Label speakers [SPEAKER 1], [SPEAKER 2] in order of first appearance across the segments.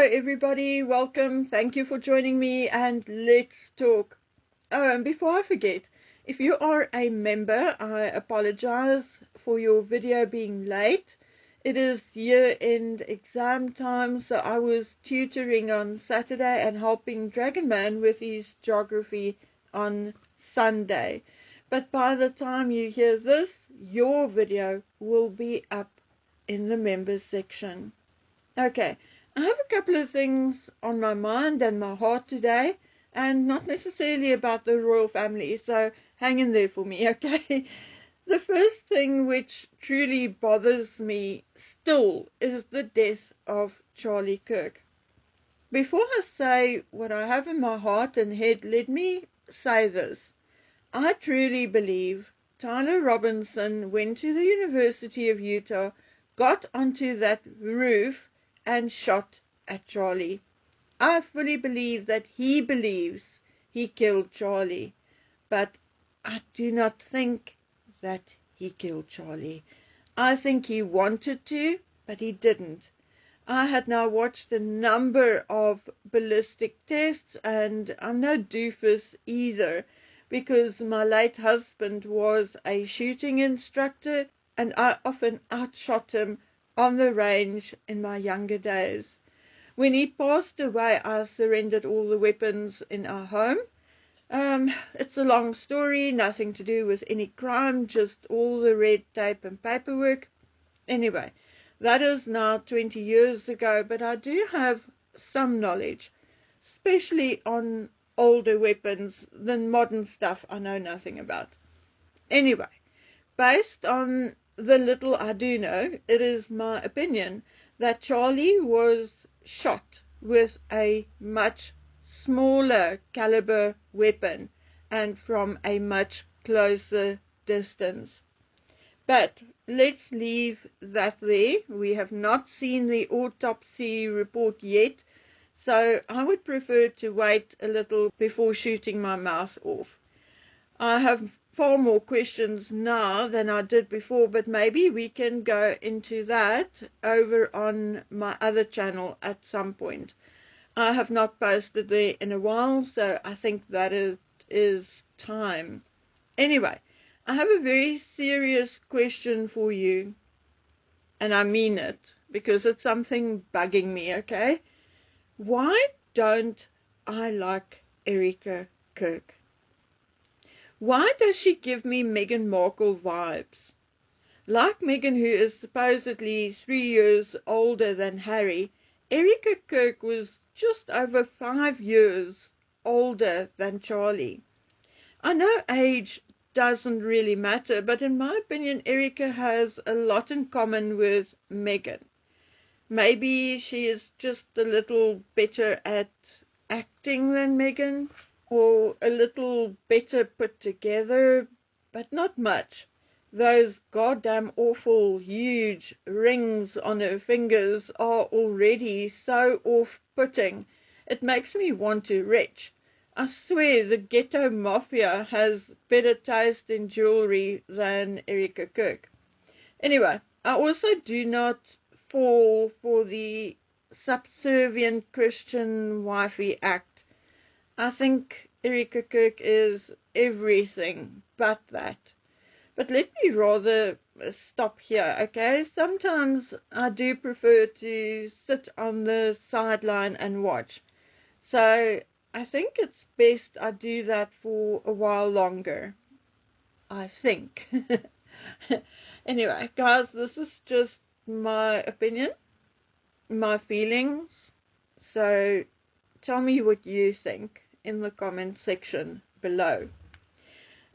[SPEAKER 1] Hello everybody, welcome, thank you for joining me, and let's talk. Oh, and before I forget, if you are a member, I apologize for your video being late. It is year-end exam time, so I was tutoring on Saturday and helping Dragon Man with his geography on Sunday. But by the time you hear this, your video will be up in the members section. Okay, I have a couple of things on my mind and my heart today, and not necessarily about the royal family, so hang in there for me, okay? The first thing which truly bothers me still is the death of Charlie Kirk. Before I say what I have in my heart and head, let me say this. I truly believe Tyler Robinson went to the University of Utah, got onto that roof, and shot at Charlie. I fully believe that he believes he killed Charlie, but I do not think that he killed Charlie. I think he wanted to, but he didn't. I had now watched a number of ballistic tests, and I'm no doofus either, because my late husband was a shooting instructor, and I often outshot him on the range in my younger days. When he passed away, I surrendered all the weapons in our home. It's a long story, nothing to do with any crime, just all the red tape and paperwork. Anyway, that is now 20 years ago, but I do have some knowledge, especially on older weapons. The modern stuff I know nothing about. Anyway, based on the little I do know, it is my opinion that Charlie was shot with a much smaller caliber weapon and from a much closer distance. But let's leave that there. We have not seen the autopsy report yet, so I would prefer to wait a little before shooting my mouth off. I have far more questions now than I did before, but maybe we can go into that over on my other channel at some point. I have not posted there in a while, so I think that it is time. Anyway, I have a very serious question for you, and I mean it, because it's something bugging me, okay? Why don't I like Erika Kirk? Why does she give me Meghan Markle vibes? Like Meghan, who is supposedly 3 years older than Harry, Erika Kirk was just over 5 years older than Charlie. I know age doesn't really matter, but in my opinion, Erika has a lot in common with Meghan. Maybe she is just a little better at acting than Meghan, or a little better put together, but not much. Those goddamn awful huge rings on her fingers are already so off-putting. It makes me want to retch. I swear the ghetto mafia has better taste in jewelry than Erika Kirk. Anyway, I also do not fall for the subservient Christian wifey act. I think Erika Kirk is everything but that. But let me rather stop here, okay? Sometimes I do prefer to sit on the sideline and watch. So I think it's best I do that for a while longer. I think. Anyway, guys, this is just my opinion, my feelings. So tell me what you think in the comment section below.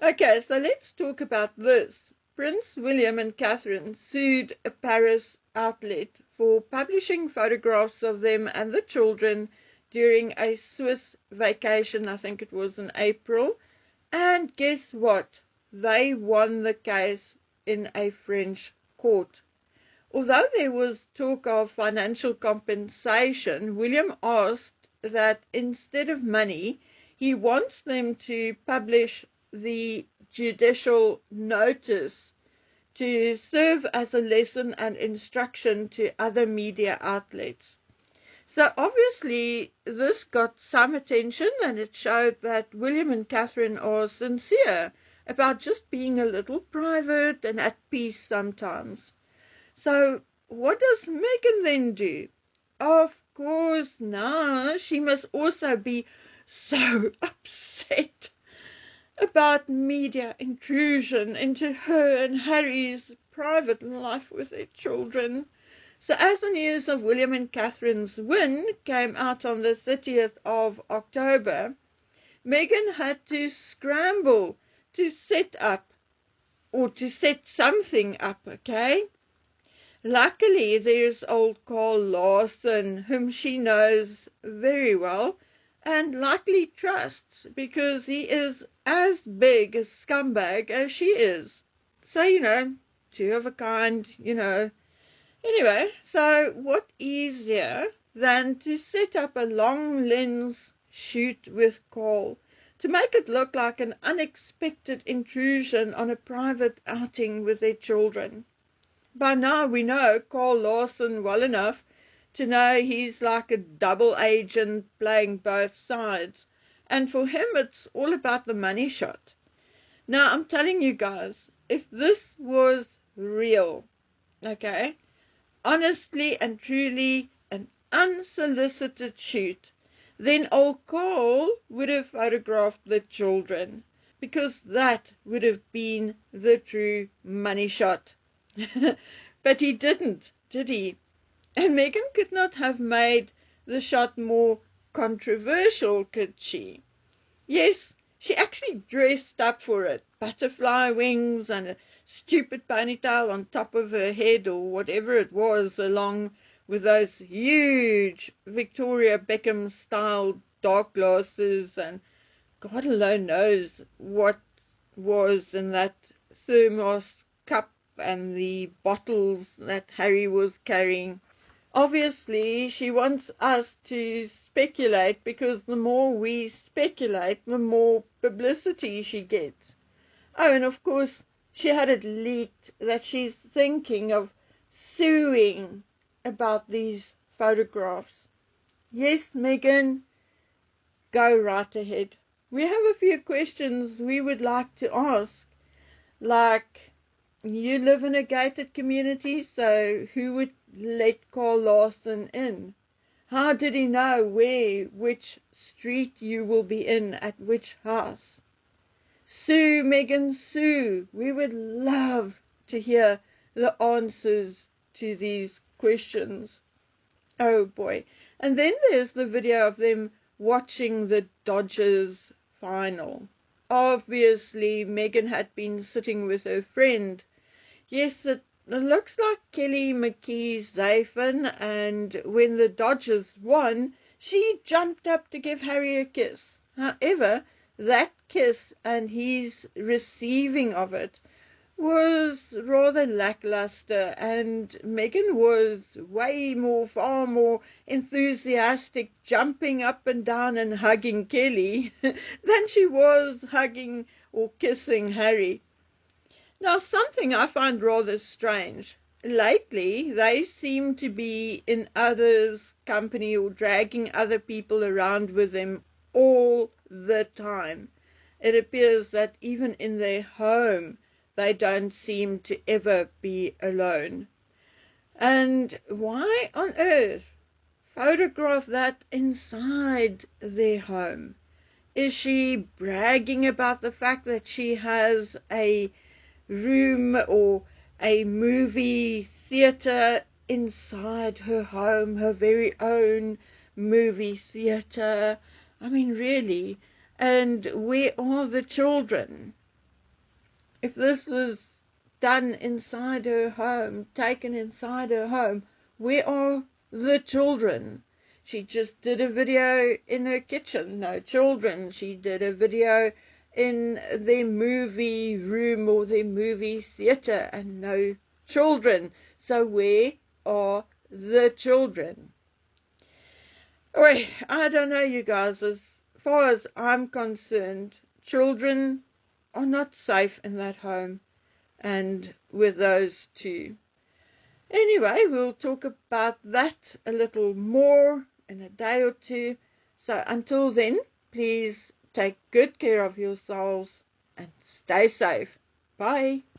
[SPEAKER 1] Okay, so let's talk about this. Prince William and Catherine sued a Paris outlet for publishing photographs of them and the children during a Swiss vacation. I think it was in April. And guess what? They won the case in a French court. Although there was talk of financial compensation, William asked that instead of money, he wants them to publish the judicial notice to serve as a lesson and instruction to other media outlets. So obviously this got some attention, and it showed that William and Catherine are sincere about just being a little private and at peace sometimes. So what does Megan then do? Of course, now she must also be so upset about media intrusion into her and Harry's private life with their children. So as the news of William and Catherine's win came out on the 30th of October, Megan had to scramble to set up, or to set something up, okay? Luckily, there's old Carl Lawson, whom she knows very well and likely trusts, because he is as big a scumbag as she is. So, two of a kind, Anyway, so what easier than to set up a long lens shoot with Carl to make it look like an unexpected intrusion on a private outing with their children. By now we know Carl Lawson well enough to know he's like a double agent playing both sides, and for him it's all about the money shot. Now I'm telling you guys, if this was real, okay, honestly and truly an unsolicited shoot, then old Carl would have photographed the children, because that would have been the true money shot. But he didn't, did he? And Megan could not have made the shot more controversial, could she? Yes, she actually dressed up for it. Butterfly wings and a stupid ponytail on top of her head, or whatever it was, along with those huge Victoria Beckham style dark glasses, and God alone knows what was in that thermos cup and the bottles that Harry was carrying. Obviously, she wants us to speculate, because the more we speculate, the more publicity she gets. Oh, and of course, she had it leaked that she's thinking of suing about these photographs. Yes, Megan, go right ahead. We have a few questions we would like to ask, like, you live in a gated community, so who would let Carl Lawson in? How did he know which street you will be in at which house? Sue, Megan, Sue, we would love to hear the answers to these questions. Oh boy. And then there's the video of them watching the Dodgers final. Obviously, Megan had been sitting with her friend. Yes, it looks like Kelly McKee's Zafin, and when the Dodgers won, she jumped up to give Harry a kiss. However, that kiss and his receiving of it was rather lackluster, and Megan was far more enthusiastic, jumping up and down and hugging Kelly than she was hugging or kissing Harry. Now, something I find rather strange. Lately, they seem to be in others' company or dragging other people around with them all the time. It appears that even in their home, they don't seem to ever be alone. And why on earth photograph that inside their home? Is she bragging about the fact that she has a room or a movie theater inside her home, her very own movie theater? I mean, really? And where are the children? If this was done inside her home, taken inside her home, where are the children? She just did a video in her kitchen, no children. She did a video in their movie room or their movie theater, and no children. So where are the children? Wait, I don't know, you guys. As far as I'm concerned, children are not safe in that home and with those two. Anyway, we'll talk about that a little more in a day or two. So until then, please take good care of yourselves and stay safe. Bye.